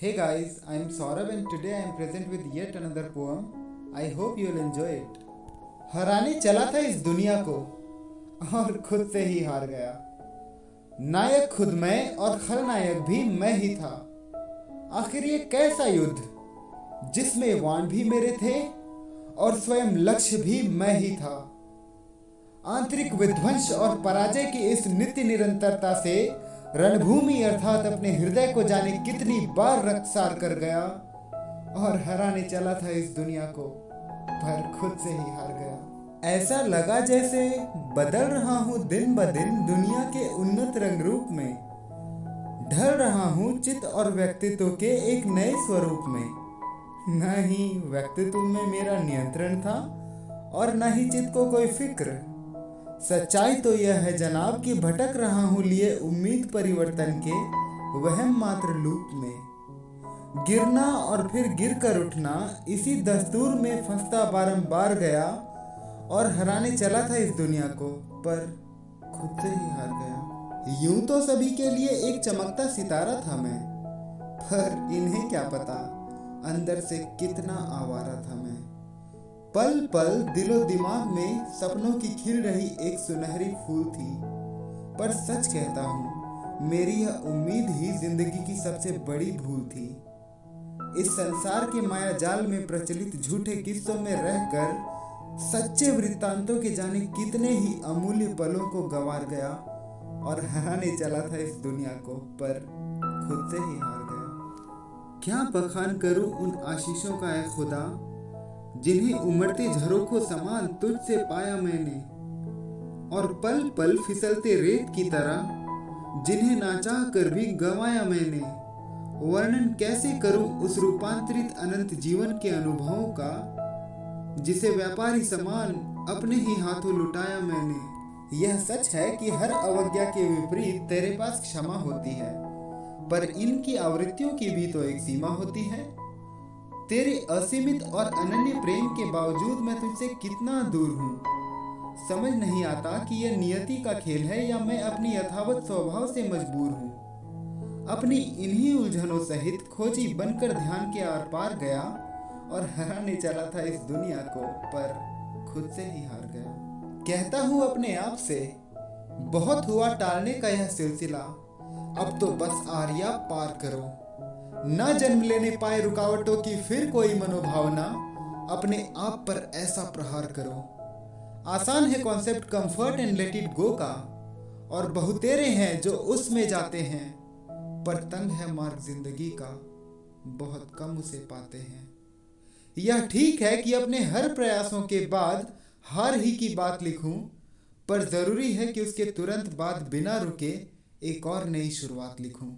Hey guys, I am Saurabh and today I am present with yet another poem. I hope you will enjoy it. हराने चला था इस दुनिया को और खुद से ही हार गया। नायक खुद मैं और खलनायक भी मैं ही था। आखिर ये कैसा युद्ध जिसमें वाण भी मेरे थे और स्वयं लक्ष्य भी मैं ही था। आंतरिक विध्वंस और पराजय की इस नित्य निरंतरता से रणभूमि अर्थात अपने हृदय को जाने कितनी बार रक्तसार कर गया और हराने चला था इस दुनिया को, पर खुद से ही हार गया। ऐसा लगा जैसे बदल रहा हूँ दिन ब दिन दुनिया के उन्नत रंग रूप में, ढल रहा हूँ चित्त और व्यक्तित्व के एक नए स्वरूप में। न ही व्यक्तित्व में मेरा नियंत्रण था और न ही चित्त को कोई फिक्र। सच्चाई तो यह है जनाब कि भटक रहा हूँ लिए उम्मीद परिवर्तन के वहम मात्र लूप में। गिरना और फिर गिर कर उठना इसी दस्तूर में फंसता बारंबार गया और हराने चला था इस दुनिया को, पर खुद से ही हार गया। यूं तो सभी के लिए एक चमकता सितारा था मैं, पर इन्हें क्या पता अंदर से कितना आवारा था मैं। पल पल दिलो दिमाग में सपनों की खिल रही एक सुनहरी फूल थी, पर सच कहता हूँ मेरी यह उम्मीद ही जिंदगी की सबसे बड़ी भूल थी। इस संसार के माया जाल में प्रचलित झूठे किस्सों में रहकर सच्चे वृत्तांतों के जाने कितने ही अमूल्य पलों को गंवार गया और हराने चला था इस दुनिया को, पर खुद से ही हार गया। क्या बखान करूं उन आशीषों का ऐ खुदा जिन्हें उमड़ते झरोखों समान तुझसे पाया मैंने, और पल पल फिसलते रेत की तरह जिन्हें ना चाह कर भी गंवाया मैंने। वर्णन कैसे करूं उस रूपांतरित अनंत जीवन के अनुभवों का जिसे व्यापारी समान अपने ही हाथों लुटाया मैंने। यह सच है कि हर अवज्ञा के विपरीत तेरे पास क्षमा होती है, पर इनकी आवृत्तियों की भी तो एक सीमा होती है। तेरे असीमित और अनन्य प्रेम के बावजूद मैं तुझसे कितना दूर हूँ। समझ नहीं आता कि यह नियति का खेल है या मैं अपनी यथावत स्वभाव से मजबूर हूँ। अपनी इन्हीं उलझनों सहित खोजी बनकर ध्यान के आर पार गया और हराने चला था इस दुनिया को, पर खुद से ही हार गया। कहता हूँ अपने आप से बहुत हुआ टालने का यह सिलसिला, अब तो बस आर्या पार करो। न जन्म लेने पाए रुकावटों की फिर कोई मनोभावना, अपने आप पर ऐसा प्रहार करो। आसान है concept comfort and let it go का, और बहुतेरे हैं जो उसमें जाते हैं, पर तंग है मार्ग जिंदगी का, बहुत कम उसे पाते हैं। यह ठीक है कि अपने हर प्रयासों के बाद हार ही की बात लिखूं, पर जरूरी है कि उसके तुरंत बाद बिना रुके एक और नई शुरुआत लिखूं।